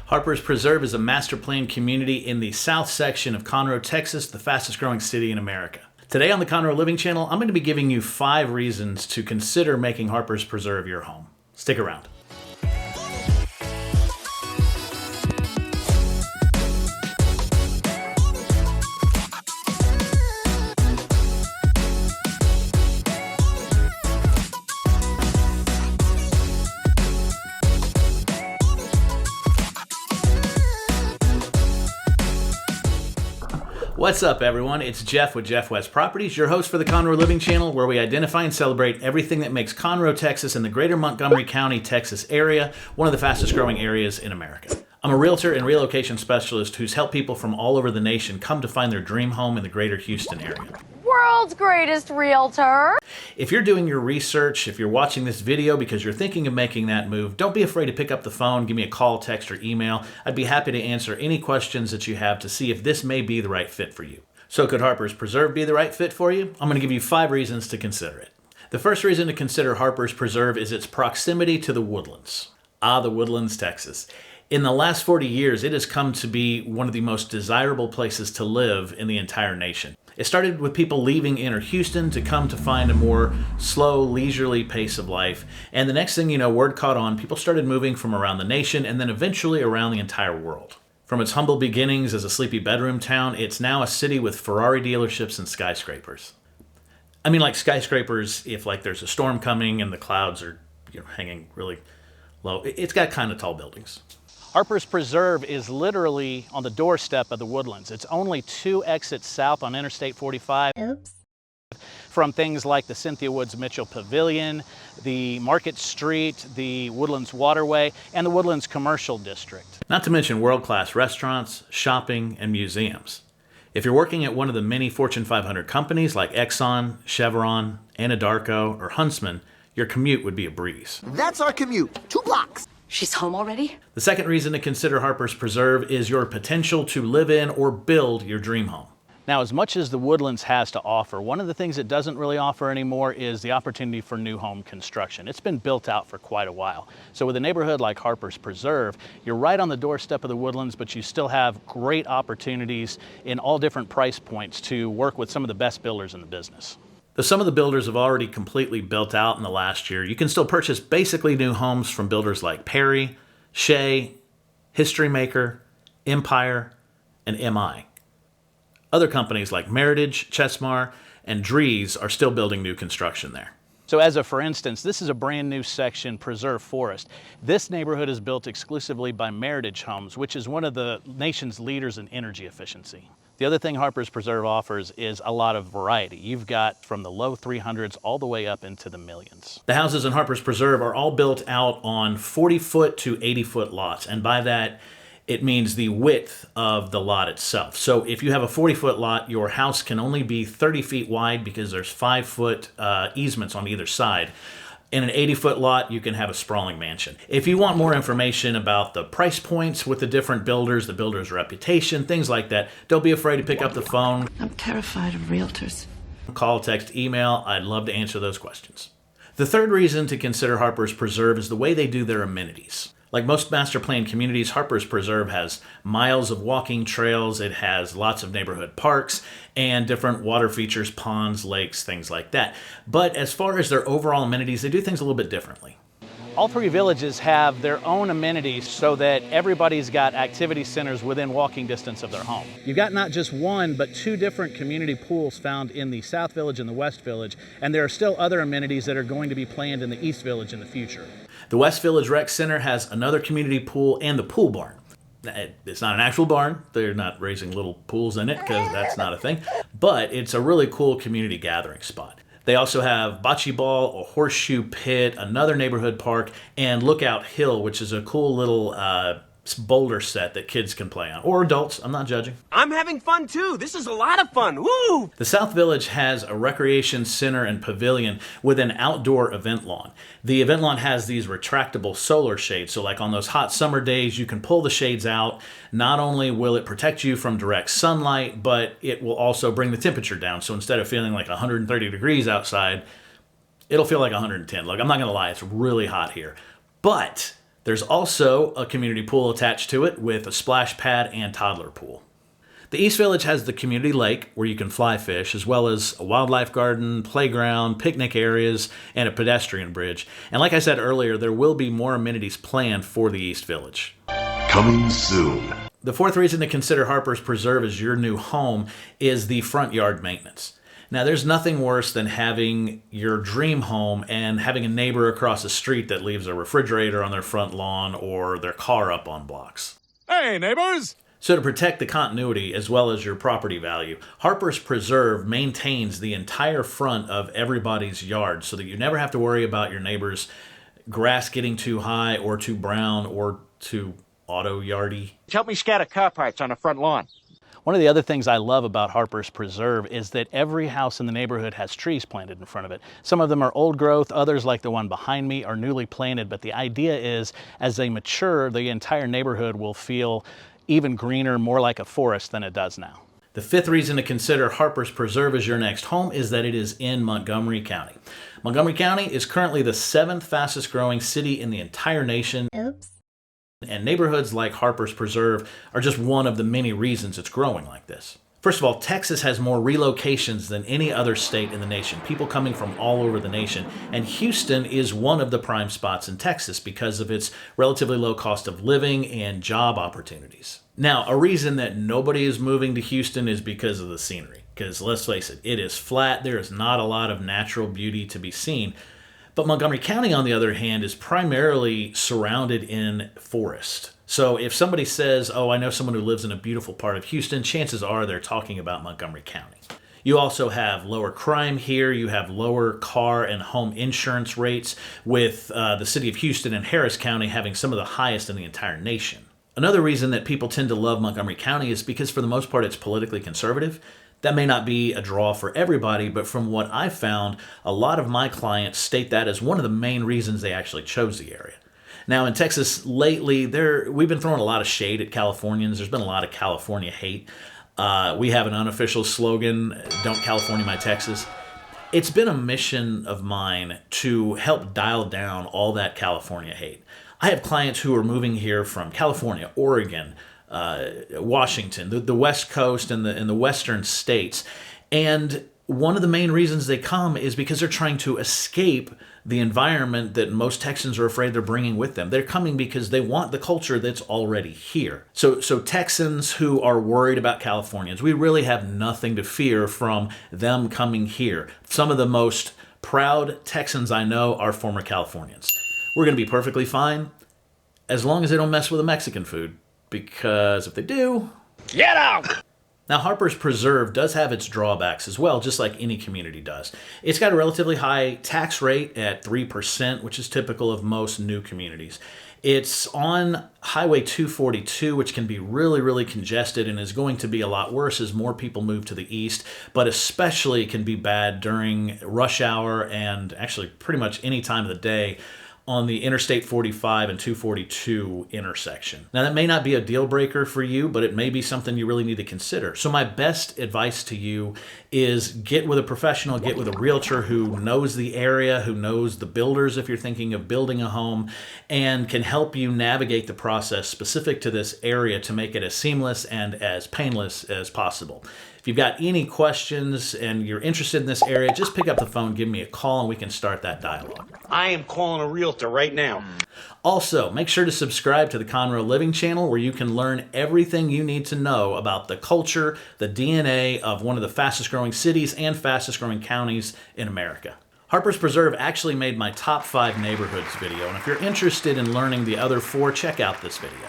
Harpers Preserve is a master planned community in the south section of Conroe, Texas, the fastest growing city in America. Today on the Conroe Living Channel, I'm going to be giving you 5 reasons to consider making Harpers Preserve your home. Stick around. What's up, everyone? It's Jeff with Jeff West Properties, your host for the Conroe Living Channel, where we identify and celebrate everything that makes Conroe, Texas, and the greater Montgomery County, Texas area one of the fastest growing areas in America. I'm a realtor and relocation specialist who's helped people from all over the nation come to find their dream home in the greater Houston area. World's greatest realtor. If you're doing your research, if you're watching this video because you're thinking of making that move, don't be afraid to pick up the phone, give me a call, text, or email. I'd be happy to answer any questions that you have to see if this may be the right fit for you. So could Harpers Preserve be the right fit for you? I'm going to give you 5 reasons to consider it. The first reason to consider Harpers Preserve is its proximity to the Woodlands. The Woodlands, Texas. In the last 40 years, it has come to be one of the most desirable places to live in the entire nation. It started with people leaving inner Houston to come to find a more slow, leisurely pace of life. And the next thing you know, word caught on, people started moving from around the nation and then eventually around the entire world. From its humble beginnings as a sleepy bedroom town, it's now a city with Ferrari dealerships and skyscrapers. I mean, like skyscrapers, if like there's a storm coming and the clouds are hanging really low. It's got kind of tall buildings. Harpers Preserve is literally on the doorstep of the Woodlands. It's only 2 exits south on Interstate 45. Oops. From things like the Cynthia Woods Mitchell Pavilion, the Market Street, the Woodlands Waterway, and the Woodlands Commercial District. Not to mention world-class restaurants, shopping, and museums. If you're working at one of the many Fortune 500 companies like Exxon, Chevron, Anadarko, or Huntsman, your commute would be a breeze. That's our commute, 2 blocks. She's home already? The second reason to consider Harpers Preserve is your potential to live in or build your dream home. Now, as much as the Woodlands has to offer, one of the things it doesn't really offer anymore is the opportunity for new home construction. It's been built out for quite a while. So with a neighborhood like Harpers Preserve, you're right on the doorstep of the Woodlands, but you still have great opportunities in all different price points to work with some of the best builders in the business. Though some of the builders have already completely built out in the last year, you can still purchase basically new homes from builders like Perry, Shea, History Maker, Empire, and MI. Other companies like Meritage, Chesmar, and Drees are still building new construction there. So as for instance, this is a brand new section, Preserve Forest. This neighborhood is built exclusively by Meritage Homes, which is one of the nation's leaders in energy efficiency. The other thing Harpers Preserve offers is a lot of variety. You've got from the low 300s all the way up into the millions. The houses in Harpers Preserve are all built out on 40-foot to 80-foot lots, and by that, it means the width of the lot itself. So if you have a 40-foot lot, your house can only be 30 feet wide because there's 5-foot easements on either side. In an 80-foot lot, you can have a sprawling mansion. If you want more information about the price points with the different builders, the builder's reputation, things like that, don't be afraid to pick up the phone. I'm terrified of realtors. Call, text, email. I'd love to answer those questions. The third reason to consider Harpers Preserve is the way they do their amenities. Like most master planned communities, Harpers Preserve has miles of walking trails, it has lots of neighborhood parks, and different water features, ponds, lakes, things like that. But as far as their overall amenities, they do things a little bit differently. All 3 villages have their own amenities so that everybody's got activity centers within walking distance of their home. You've got not just 1, but 2 different community pools found in the South Village and the West Village, and there are still other amenities that are going to be planned in the East Village in the future. The West Village Rec Center has another community pool and the pool barn. It's not an actual barn. They're not raising little pools in it because that's not a thing. But it's a really cool community gathering spot. They also have bocce ball, a horseshoe pit, another neighborhood park, and Lookout Hill, which is a cool little boulder set that kids can play on, or adults. I'm not judging. I'm having fun too. This is a lot of fun. Woo! The South Village has a recreation center and pavilion with an outdoor event lawn. The event lawn has these retractable solar shades, so like on those hot summer days, you can pull the shades out. Not only will it protect you from direct sunlight, but it will also bring the temperature down. So instead of feeling like 130 degrees outside, it'll feel like 110. Look, I'm not gonna lie, it's really hot here. But There's also a community pool attached to it with a splash pad and toddler pool. The East Village has the community lake where you can fly fish, as well as a wildlife garden, playground, picnic areas, and a pedestrian bridge. And like I said earlier, there will be more amenities planned for the East Village. Coming soon. The fourth reason to consider Harper's Preserve as your new home is the front yard maintenance. Now, there's nothing worse than having your dream home and having a neighbor across the street that leaves a refrigerator on their front lawn or their car up on blocks. Hey, neighbors! So to protect the continuity as well as your property value, Harper's Preserve maintains the entire front of everybody's yard so that you never have to worry about your neighbor's grass getting too high or too brown or too auto-yardy. Help me scatter car parts on the front lawn. One of the other things I love about Harper's Preserve is that every house in the neighborhood has trees planted in front of it. Some of them are old growth, others like the one behind me are newly planted, but the idea is as they mature, the entire neighborhood will feel even greener, more like a forest than it does now. The fifth reason to consider Harper's Preserve as your next home is that it is in Montgomery County. Montgomery County is currently the 7th fastest growing city in the entire nation. Oops. And neighborhoods like Harper's Preserve are just one of the many reasons it's growing like this. First of all, Texas has more relocations than any other state in the nation, people coming from all over the nation. And Houston is one of the prime spots in Texas because of its relatively low cost of living and job opportunities. Now, a reason that nobody is moving to Houston is because of the scenery. Because let's face it, it is flat. There is not a lot of natural beauty to be seen. But Montgomery County, on the other hand, is primarily surrounded in forest. So if somebody says, oh, I know someone who lives in a beautiful part of Houston, chances are they're talking about Montgomery County. You also have lower crime here. You have lower car and home insurance rates, with the city of Houston and Harris County having some of the highest in the entire nation. Another reason that people tend to love Montgomery County is because for the most part it's politically conservative. That may not be a draw for everybody, but from what I've found, a lot of my clients state that as one of the main reasons they actually chose the area. Now, in Texas lately, we've been throwing a lot of shade at Californians. There's been a lot of California hate. We have an unofficial slogan, "Don't California my Texas." It's been a mission of mine to help dial down all that California hate. I have clients who are moving here from California, Oregon, Washington, the West Coast and the western states. And one of the main reasons they come is because they're trying to escape the environment that most Texans are afraid they're bringing with them. They're coming because they want the culture that's already here. So Texans who are worried about Californians, we really have nothing to fear from them coming here. Some of the most proud Texans I know are former Californians. We're going to be perfectly fine as long as they don't mess with the Mexican food, because if they do, Get out! Now, Harper's Preserve does have its drawbacks as well, just like any community does. It's got a relatively high tax rate at 3%, which is typical of most new communities. It's on Highway 242, which can be really, really congested and is going to be a lot worse as more people move to the east, but especially can be bad during rush hour and actually pretty much any time of the day on the Interstate 45 and 242 intersection. Now, that may not be a deal breaker for you, but it may be something you really need to consider. So my best advice to you is get with a professional, get with a realtor who knows the area, who knows the builders if you're thinking of building a home, and can help you navigate the process specific to this area to make it as seamless and as painless as possible. If you've got any questions and you're interested in this area, just pick up the phone, give me a call, and we can start that dialogue. I am calling a realtor right now. Also, make sure to subscribe to the Conroe Living Channel, where you can learn everything you need to know about the culture, the DNA of one of the fastest growing cities and fastest growing counties in America. Harper's Preserve actually made my top 5 neighborhoods video, and if you're interested in learning the other 4, check out this video.